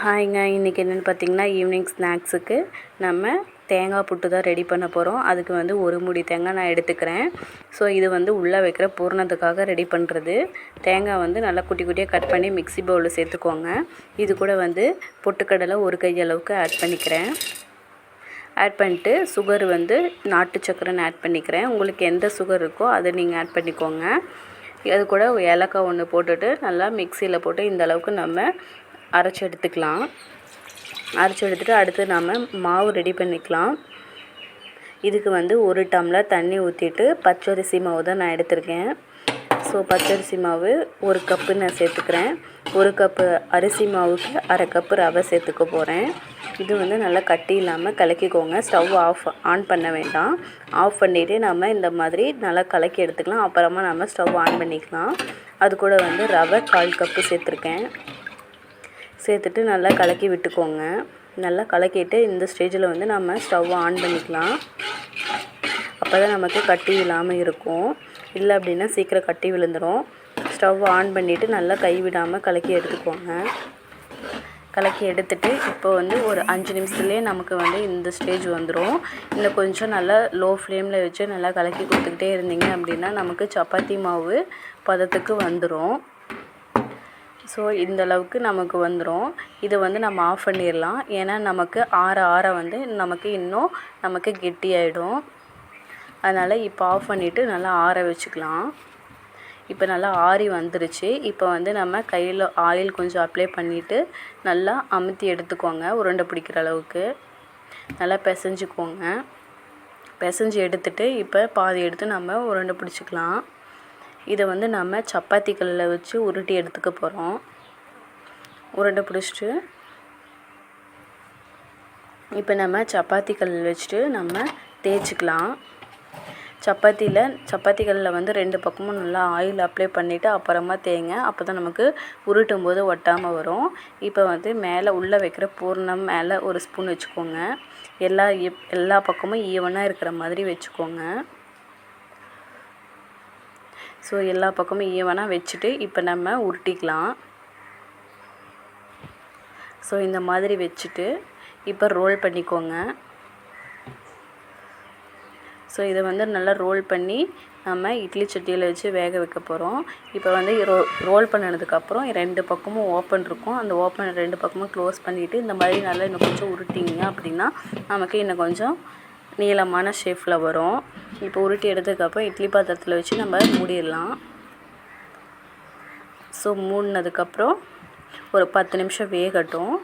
ஹாய்ங்க. இன்றைக்கி என்னென்னு பார்த்தீங்கன்னா, ஈவினிங் ஸ்நாக்ஸுக்கு நம்ம தேங்காய் புட்டு தான் ரெடி பண்ண போகிறோம். அதுக்கு வந்து ஒரு மூடி தேங்காய் நான் எடுத்துக்கிறேன். ஸோ இது வந்து உள்ளே வைக்கிற பூரணத்துக்காக ரெடி பண்ணுறது. தேங்காய் வந்து நல்லா குட்டி குட்டியாக கட் பண்ணி மிக்ஸி பவுலில் சேர்த்துக்கோங்க. இது கூட வந்து பொட்டுக்கடலை ஒரு கை அளவுக்கு ஆட் பண்ணிக்கிறேன். ஆட் பண்ணிட்டு சுகர் வந்து நாட்டு சக்கரைன்னு ஆட் பண்ணிக்கிறேன். உங்களுக்கு எந்த சுகர் இருக்கோ அதை நீங்கள் ஆட் பண்ணிக்கோங்க. அது கூட ஏலக்காய் ஒன்று போட்டுட்டு நல்லா மிக்சியில் போட்டு இந்த அளவுக்கு நம்ம அரைச்சி எடுத்துக்கலாம். அரைச்சி எடுத்துகிட்டு அடுத்து நம்ம மாவு ரெடி பண்ணிக்கலாம். இதுக்கு வந்து ஒரு டம்ளர் தண்ணி ஊற்றிட்டு பச்சரிசி மாவு தான் நான் எடுத்திருக்கேன். ஸோ பச்சரிசி மாவு ஒரு கப்பு நான் சேர்த்துக்கிறேன். ஒரு கப்பு அரிசி மாவுக்கு அரை கப்பு ரவை சேர்த்துக்க போகிறேன். இது வந்து நல்லா கட்டி இல்லாமல் கலக்கிக்கோங்க. ஸ்டவ் ஆன் பண்ண வேண்டாம். ஆஃப் பண்ணிவிட்டு நம்ம இந்த மாதிரி நல்லா கலக்கி எடுத்துக்கலாம். அப்புறமா நம்ம ஸ்டவ் ஆன் பண்ணிக்கலாம். அது கூட வந்து ரவை 1/4 கப்பு சேர்த்துருக்கேன். சேர்த்துட்டு நல்லா கலக்கி விட்டுக்கோங்க. நல்லா கலக்கிட்டு இந்த ஸ்டேஜில் வந்து நம்ம ஸ்டவ் ஆன் பண்ணிக்கலாம். அப்போ தான் நமக்கு கட்டி இல்லாமல் இருக்கும். இல்லை அப்படின்னா சீக்கிரம் கட்டி விழுந்துடும். ஸ்டவ் ஆன் பண்ணிவிட்டு நல்லா கை விடாமல் கலக்கி எடுத்துக்கோங்க. கலக்கி எடுத்துகிட்டு இப்போ வந்து ஒரு 5 நிமிஷத்துலேயே நமக்கு வந்து இந்த ஸ்டேஜ் வந்துடும். இன்னும் கொஞ்சம் நல்லா லோ ஃப்ளேமில் வச்சு நல்லா கலக்கி கொடுத்துக்கிட்டே இருந்தீங்க அப்படின்னா நமக்கு சப்பாத்தி மாவு பதத்துக்கு வந்துடும். ஸோ இந்த அளவுக்கு நமக்கு வந்துடும். இதை வந்து நம்ம ஆஃப் பண்ணிடலாம். ஏன்னா நமக்கு ஆற வந்து நமக்கு இன்னும் நமக்கு கெட்டியாயிடும். அதனால் இப்போ ஆஃப் பண்ணிவிட்டு நல்லா ஆற வச்சுக்கலாம். இப்போ நல்லா ஆறி வந்துருச்சு. இப்போ வந்து நம்ம கையில் ஆயில் கொஞ்சம் அப்ளை பண்ணிவிட்டு நல்லா அமுத்தி எடுத்துக்கோங்க. உருண்டை பிடிக்கிற அளவுக்கு நல்லா பிசைஞ்சுக்கோங்க. பிசைஞ்சு எடுத்துகிட்டு இப்போ பாதி எடுத்து நம்ம உருண்டை பிடிச்சிக்கலாம். இதை வந்து நம்ம சப்பாத்தி கல்லில் வச்சு உருட்டி எடுத்துக்க போகிறோம். உருண்டை பிடிச்சிட்டு இப்போ நம்ம சப்பாத்தி கல்லில் வச்சுட்டு நம்ம தேய்ச்சிக்கலாம். சப்பாத்தி கல்லில் வந்து 2 பக்கமும் நல்லா ஆயில் அப்ளை பண்ணிவிட்டு அப்புறமா தேய்ங்க. அப்போ தான் நமக்கு உருட்டும் போது ஒட்டாமல் வரும். இப்போ வந்து மேலே உள்ளே வைக்கிற பூரணம் மேலே ஒரு ஸ்பூன் வச்சுக்கோங்க. எல்லா பக்கமும் ஈவனாக இருக்கிற மாதிரி வச்சுக்கோங்க. ஸோ எல்லா பக்கமும் ஈவனாக வச்சுட்டு இப்போ நம்ம உருட்டிக்கலாம். ஸோ இந்த மாதிரி வச்சுட்டு இப்போ ரோல் பண்ணிக்கோங்க. ஸோ இதை வந்து நல்லா ரோல் பண்ணி நம்ம இட்லி சட்டியில் வச்சு வேக வைக்க போகிறோம். இப்போ வந்து ரோல் பண்ணதுக்கப்புறம் 2 பக்கமும் ஓப்பன் இருக்கும். அந்த ஓப்பன் 2 பக்கமும் க்ளோஸ் பண்ணிவிட்டு இந்த மாதிரி நல்லா இன்னும் கொஞ்சம் உருட்டிங்க அப்படின்னா நமக்கு இன்னும் கொஞ்சம் நீளமான ஷேப்பில் வரும். இப்போ உருட்டி எடுத்ததுக்கப்புறம் இட்லி பாத்திரத்தில் வச்சு நம்ம மூடிடலாம். ஸோ மூடினதுக்கப்புறம் ஒரு 10 நிமிஷம் வேகட்டும்.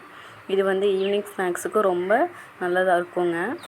இது வந்து ஈவினிங் ஸ்நாக்ஸுக்கு ரொம்ப நல்லதாக இருக்குங்க.